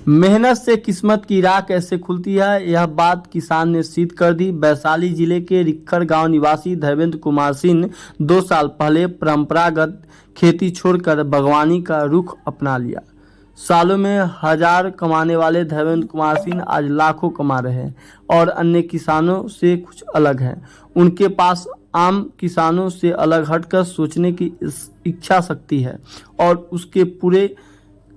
मेहनत से किस्मत की राह कैसे खुलती है, यह बात किसान ने सिद्ध कर दी। वैशाली जिले के रिक्खर गांव निवासी धर्मेंद्र कुमार सिंह 2 साल पहले परंपरागत खेती छोड़कर बागवानी का रुख अपना लिया। सालों में हजार कमाने वाले धर्मेंद्र कुमार सिंह आज लाखों कमा रहे हैं और अन्य किसानों से कुछ अलग हैं। उनके पास आम किसानों से अलग हटकर सोचने की इच्छा शक्ति है और उसके पूरे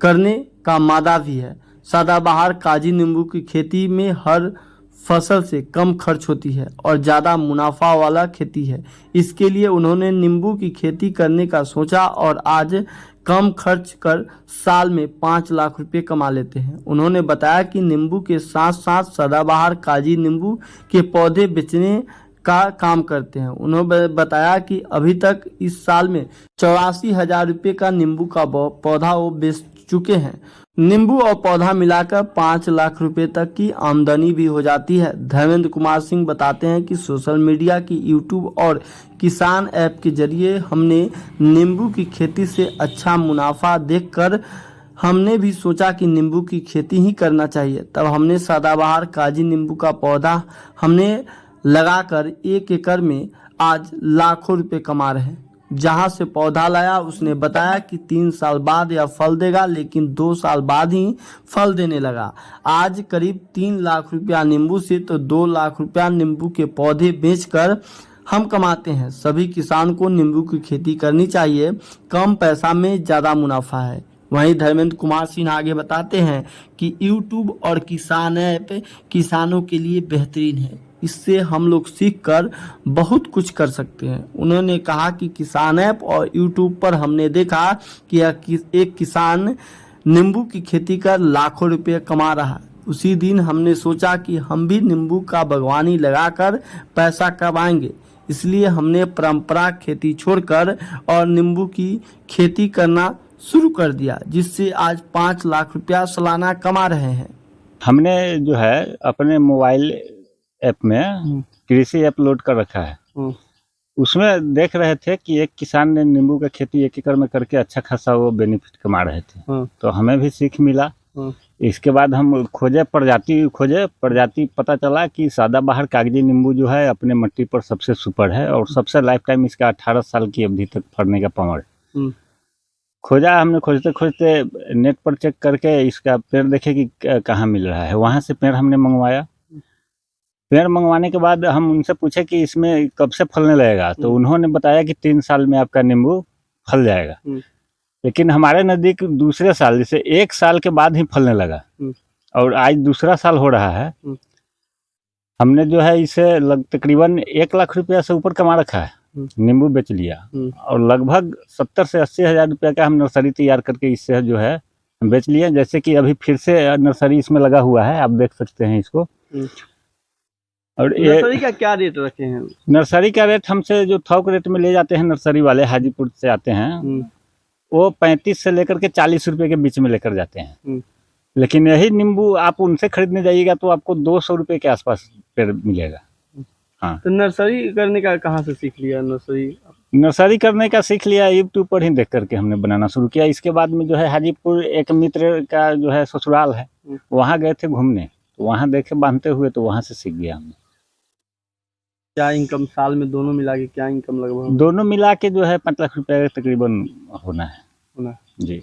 करने का मादा भी है। सदाबहार काजी नींबू की खेती में हर फसल से कम खर्च होती है और ज़्यादा मुनाफा वाला खेती है। इसके लिए उन्होंने नींबू की खेती करने का सोचा और आज कम खर्च कर साल में 5 लाख रुपए कमा लेते हैं। उन्होंने बताया कि नींबू के साथ साथ सदाबहार काजी नींबू के पौधे बेचने का काम करते हैं। उन्होंने बताया कि अभी तक इस साल में 84,000 रुपये का नींबू का पौधा वो बेच चुके हैं। नींबू और पौधा मिलाकर 5 लाख रुपए तक की आमदनी भी हो जाती है। धर्मेंद्र कुमार सिंह बताते हैं कि सोशल मीडिया की यूट्यूब और किसान ऐप के जरिए हमने नींबू की खेती से अच्छा मुनाफा देखकर हमने भी सोचा कि नींबू की खेती ही करना चाहिए। तब हमने सदाबहार काजी नींबू का पौधा हमने लगाकर 1 एकड़ में आज लाखों रुपए कमा रहे हैं। जहां से पौधा लाया उसने बताया कि 3 साल बाद यह फल देगा, लेकिन 2 साल बाद ही फल देने लगा। आज करीब 3 लाख रुपया नींबू से तो 2 लाख रुपया नींबू के पौधे बेचकर हम कमाते हैं। सभी किसान को नींबू की खेती करनी चाहिए, कम पैसा में ज़्यादा मुनाफा है। वहीं धर्मेंद्र कुमार सिंह आगे बताते हैं कि यूट्यूब और किसान ऐप किसानों के लिए बेहतरीन है। इससे हम लोग सीखकर बहुत कुछ कर सकते हैं। उन्होंने कहा कि किसान ऐप और यूट्यूब पर हमने देखा कि एक किसान नींबू की खेती कर लाखों रुपए कमा रहा है। उसी दिन हमने सोचा कि हम भी नींबू का बागवानी लगाकर पैसा कमाएंगे। इसलिए हमने परंपरा खेती छोड़कर और नींबू की खेती करना शुरू कर दिया, जिससे आज 5 लाख रुपया सालाना कमा रहे हैं। हमने जो है अपने मोबाइल ऐप में कृषि ऐप लोड कर रखा है। उसमें देख रहे थे कि एक किसान ने नींबू का खेती 1 एकड़ में करके अच्छा खासा वो बेनिफिट कमा रहे थे। तो हमें भी सीख मिला। इसके बाद हम खोजे प्रजाति पता चला कि सदाबहार कागजी नींबू जो है अपने मिट्टी पर सबसे सुपर है और सबसे लाइफ टाइम इसका 18 साल की अवधि तक फलने का पावर है। खोजा हमने खोजते खोजते नेट पर चेक करके इसका पेड़ देखे कि कहाँ मिल रहा है। वहाँ से पेड़ हमने मंगवाया। पेड़ मंगवाने के बाद हम उनसे पूछे कि इसमें कब से फलने लगेगा, तो उन्होंने बताया कि 3 साल में आपका नींबू फल जाएगा। लेकिन हमारे नज़दीक दूसरे साल जैसे 1 साल के बाद ही फलने लगा और आज दूसरा साल हो रहा है। हमने जो है इसे तकरीबन 1 लाख रुपया से ऊपर कमा रखा है। नींबू बेच लिया और लगभग 70 से 80 हज़ार रुपया का हम नर्सरी तैयार करके इससे जो है बेच लिया। जैसे कि अभी फिर से नर्सरी इसमें लगा हुआ है, आप देख सकते हैं इसको। और नर्सरी का क्या रेट रखे हैं? नर्सरी का रेट हमसे जो थोक रेट में ले जाते हैं नर्सरी वाले, हाजीपुर से आते हैं, वो 35 से लेकर के 40 रुपए के बीच में लेकर जाते हैं। लेकिन यही नींबू आप उनसे खरीदने जाइएगा तो आपको 200 रुपए के आसपास पेड़ मिलेगा। हाँ, तो नर्सरी करने का कहाँ से सीख लिया? नर्सरी करने का सीख लिया यूट्यूब पर ही देख करके हमने बनाना शुरू किया। इसके बाद में जो है हाजीपुर एक मित्र का जो है ससुराल है, वहाँ गए थे घूमने, तो वहाँ देखे बांधते हुए, तो वहाँ से सीख गया हमने। क्या इनकम साल में दोनों मिला के क्या इनकम लगभग? दोनों मिला के जो है 5 लाख रुपया तकरीबन होना है। जी।